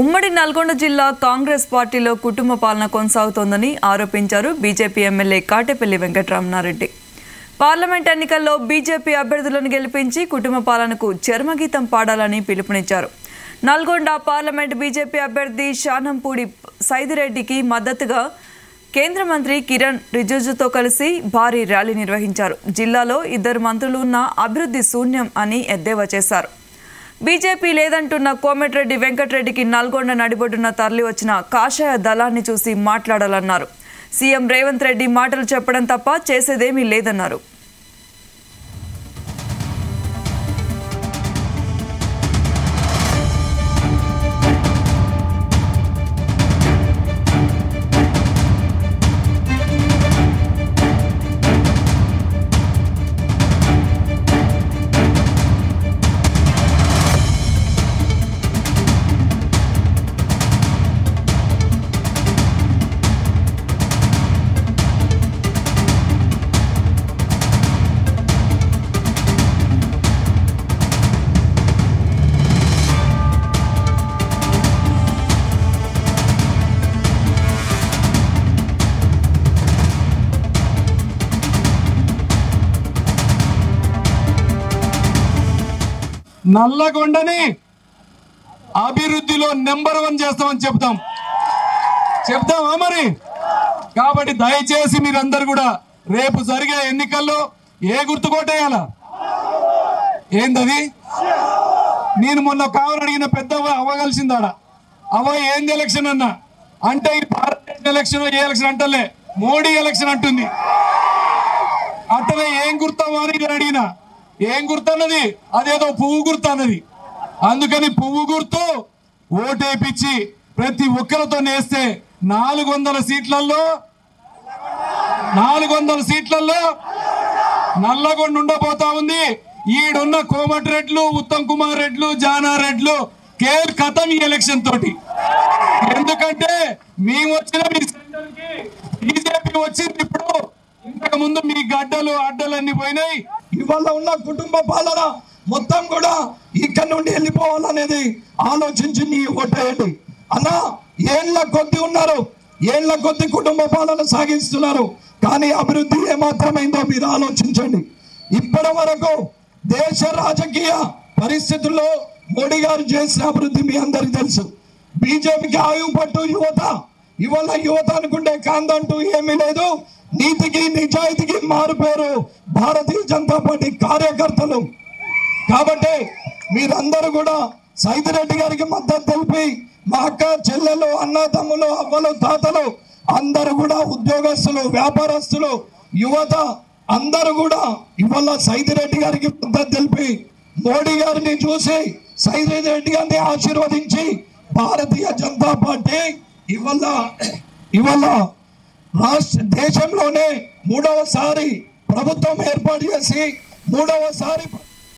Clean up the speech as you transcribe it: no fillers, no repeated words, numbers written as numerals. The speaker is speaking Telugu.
ఉమ్మడి నల్గొండ జిల్లా కాంగ్రెస్ పార్టీలో కుటుంబ పాలన కొనసాగుతోందని ఆరోపించారు BJP MLA Katepalli Venkataramana Reddy. Parliament ఎన్నికల్లో బీజేపీ అభ్యర్థులను గెలిపించి కుటుంబ పాలనకు చర్మగీతం పాడాలని పిలుపునిచ్చారు. నల్గొండ పార్లమెంట్ బీజేపీ అభ్యర్థి శానంపూడి సైదిరెడ్డికి మద్దతుగా కేంద్ర మంత్రి కిరణ్ రిజిజుతో కలిసి భారీ ర్యాలీ నిర్వహించారు. జిల్లాలో 2 మంత్రులు ఉన్న అభివృద్ధి శూన్యం అని ఎద్దేవా చేశారు. బీజేపీ లేదంటున్న కోమటిరెడ్డి వెంకటరెడ్డికి నల్గొండ నడిబొడ్డున తరలి వచ్చిన కాషాయ దళాన్ని చూసి మాట్లాడాలన్నారు. సీఎం రేవంత్ రెడ్డి మాటలు చెప్పడం తప్ప చేసేదేమీ లేదన్నారు. నల్లగొండని అభివృద్ధిలో నెంబర్ 1 చేస్తామని చెప్తామా మరి? కాబట్టి దయచేసి మీరందరూ కూడా రేపు జరిగే ఎన్నికల్లో ఏ గుర్తు కొట్టేయాల? ఏందది? నేను మొన్న కావని అడిగిన పెద్దవ్వ అవ్వగలిసిందాడ అవ్వ ఏంది ఎలక్షన్ అన్నా అంటే ఈ భారత ఎలక్షన్ ఏ ఎలక్షన్ అంటలే మోడీ ఎలక్షన్ అంటుంది. అట్లనే ఏం గుర్తవ్వా అని నేను అడిగిన. ఏం గుర్తన్నది? అదేదో పువ్వు గుర్తు అన్నది. అందుకని పువ్వు గుర్తు ఓటేపించి ప్రతి ఒక్కరితో నేస్తే 400 సీట్లలో నల్లగొండ ఉండబోతా ఉంది. ఈడున్న కోమటిరెడ్లు, ఉత్తమ్ కుమార్ రెడ్లు, జానారెడ్లు కేర్ కథం ఈ ఎలక్షన్ తోటి. ఎందుకంటే మేము వచ్చిన మీ సెంటర్కి బీజేపీ వచ్చింది. ఇప్పుడు ఇంతకు ముందు మీ గడ్డలు అడ్డలన్నీ పోయినాయి. ఇవాళ ఉన్న కుటుంబ పాలన మొత్తం కూడా ఇక్కడ నుండి వెళ్ళిపోవాలనేది ఆలోచించి నీ ఓటేయండి అన్నా. ఏళ్ల కొద్ది ఉన్నారు, ఏళ్ల కొద్ది కుటుంబ పాలన సాగిస్తున్నారు, కానీ అభివృద్ధి ఏమాత్రమైందో మీరు ఆలోచించండి. ఇప్పటి వరకు దేశ రాజకీయ పరిస్థితుల్లో మోడీ గారు చేసిన అభివృద్ధి మీ అందరికీ తెలుసు. బీజేపీకి ఆయువు పట్టు యువత. ఇవాళ యువత అనుకుంటే కాందంటూ ఏమీ లేదు. నీతికి నిజాయితీకి మారుపేరు భారతీయ జనతా పార్టీ కార్యకర్తలు. కాబట్టి మీరందరూ కూడా సైదిరెడ్డి గారికి మద్దతు తెలిపి మా అక్క చెల్లెలు, అన్న తమ్ములు, అవ్వలు, తాతలు అందరూ కూడా ఉద్యోగస్తులు, వ్యాపారస్తులు, యువత అందరూ కూడా ఇవాళ సైదిరెడ్డి గారికి మద్దతు తెలిపి మోడీ గారిని చూసి సైదిరెడ్డి గారిని ఆశీర్వదించి భారతీయ జనతా పార్టీ ఇవాళ దేశంలోనే 3వసారి ప్రభుత్వం ఏర్పాటు చేసి 3వసారి